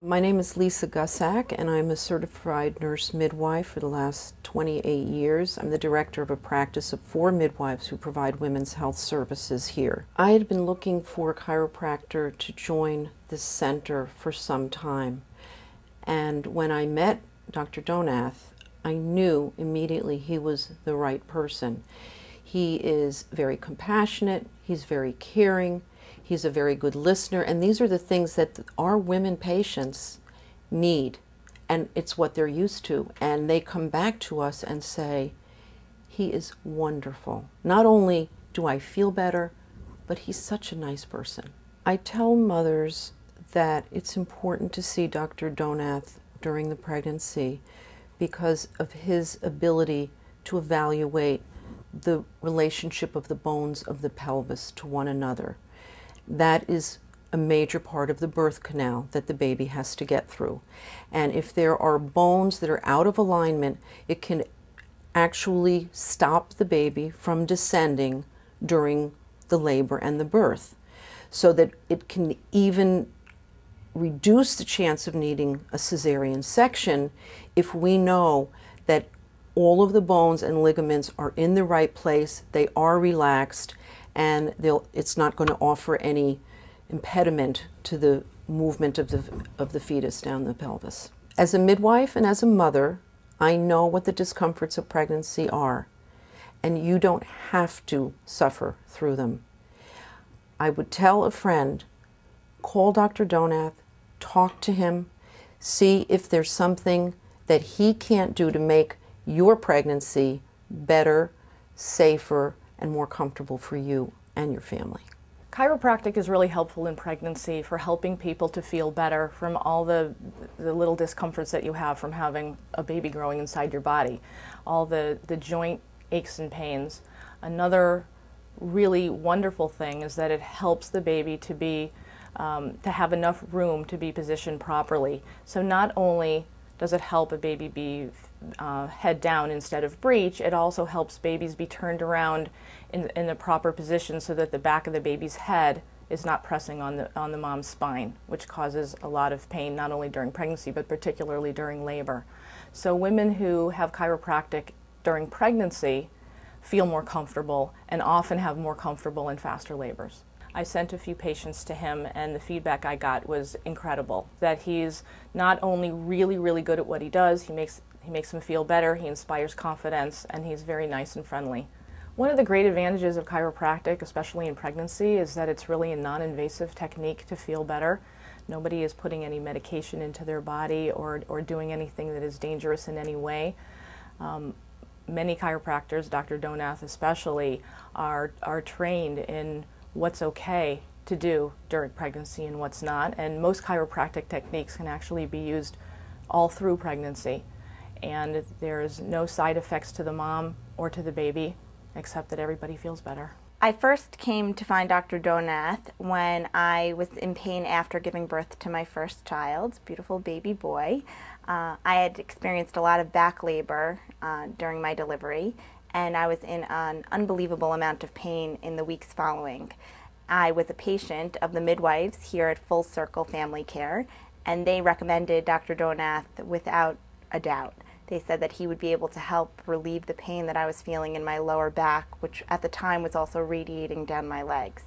My name is Lisa Gussack, and I'm a certified nurse midwife for the last 28 years. I'm the director of a practice of 4 midwives who provide women's health services here. I had been looking for a chiropractor to join this center for some time, and when I met Dr. Donath, I knew immediately he was the right person. He is very compassionate, he's very caring, he's a very good listener, and these are the things that our women patients need, and it's what they're used to. And they come back to us and say, he is wonderful. Not only do I feel better, but he's such a nice person. I tell mothers that it's important to see Dr. Donath during the pregnancy because of his ability to evaluate the relationship of the bones of the pelvis to one another. That is a major part of the birth canal that the baby has to get through. And if there are bones that are out of alignment, it can actually stop the baby from descending during the labor and the birth, so that it can even reduce the chance of needing a cesarean section if we know that all of the bones and ligaments are in the right place, they are relaxed, and it's not going to offer any impediment to the movement of the fetus down the pelvis. As a midwife and as a mother, I know what the discomforts of pregnancy are, and you don't have to suffer through them. I would tell a friend, call Dr. Donath, talk to him, see if there's something that he can't do to make your pregnancy better, safer, and more comfortable for you and your family. Chiropractic is really helpful in pregnancy for helping people to feel better from all the little discomforts that you have from having a baby growing inside your body, all the joint aches and pains. Another really wonderful thing is that it helps the baby to be to have enough room to be positioned properly. So not only does it help a baby be head down instead of breech, it also helps babies be turned around in the proper position so that the back of the baby's head is not pressing on the mom's spine, which causes a lot of pain not only during pregnancy but particularly during labor. So women who have chiropractic during pregnancy feel more comfortable and often have more comfortable and faster labors. I sent a few patients to him, and the feedback I got was incredible, that he's not only really, really good at what he does, he makes them feel better, he inspires confidence, and he's very nice and friendly. One of the great advantages of chiropractic, especially in pregnancy, is that it's really a non-invasive technique to feel better. Nobody is putting any medication into their body or doing anything that is dangerous in any way. Many chiropractors, Dr. Donath especially, are trained in what's okay to do during pregnancy and what's not, and most chiropractic techniques can actually be used all through pregnancy, and there's no side effects to the mom or to the baby except that everybody feels better. I first came to find Dr. Donath when I was in pain after giving birth to my first child, beautiful baby boy. I had experienced a lot of back labor during my delivery, and I was in an unbelievable amount of pain in the weeks following. I was a patient of the midwives here at Full Circle Family Care, and they recommended Dr. Donath without a doubt. They said that he would be able to help relieve the pain that I was feeling in my lower back, which at the time was also radiating down my legs.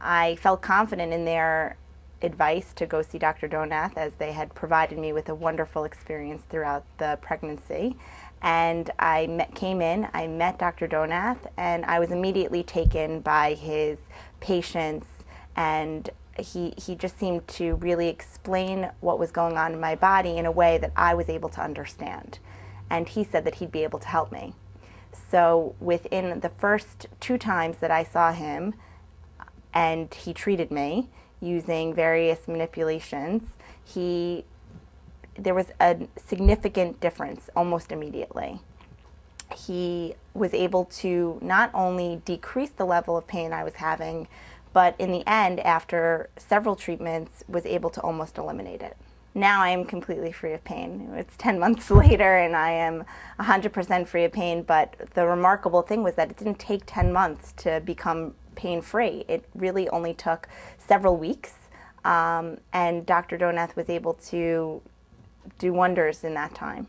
I felt confident in their advice to go see Dr. Donath, as they had provided me with a wonderful experience throughout the pregnancy. And I came in, I met Dr. Donath, and I was immediately taken by his patience, and he just seemed to really explain what was going on in my body in a way that I was able to understand. And he said that he'd be able to help me. So within the first 2 times that I saw him, and he treated me using various manipulations, there was a significant difference almost immediately. He was able to not only decrease the level of pain I was having, but in the end, after several treatments, was able to almost eliminate it. Now I am completely free of pain. It's 10 months later and I am 100% free of pain, but the remarkable thing was that it didn't take 10 months to become pain-free. It really only took several weeks and Dr. Donath was able to do wonders in that time.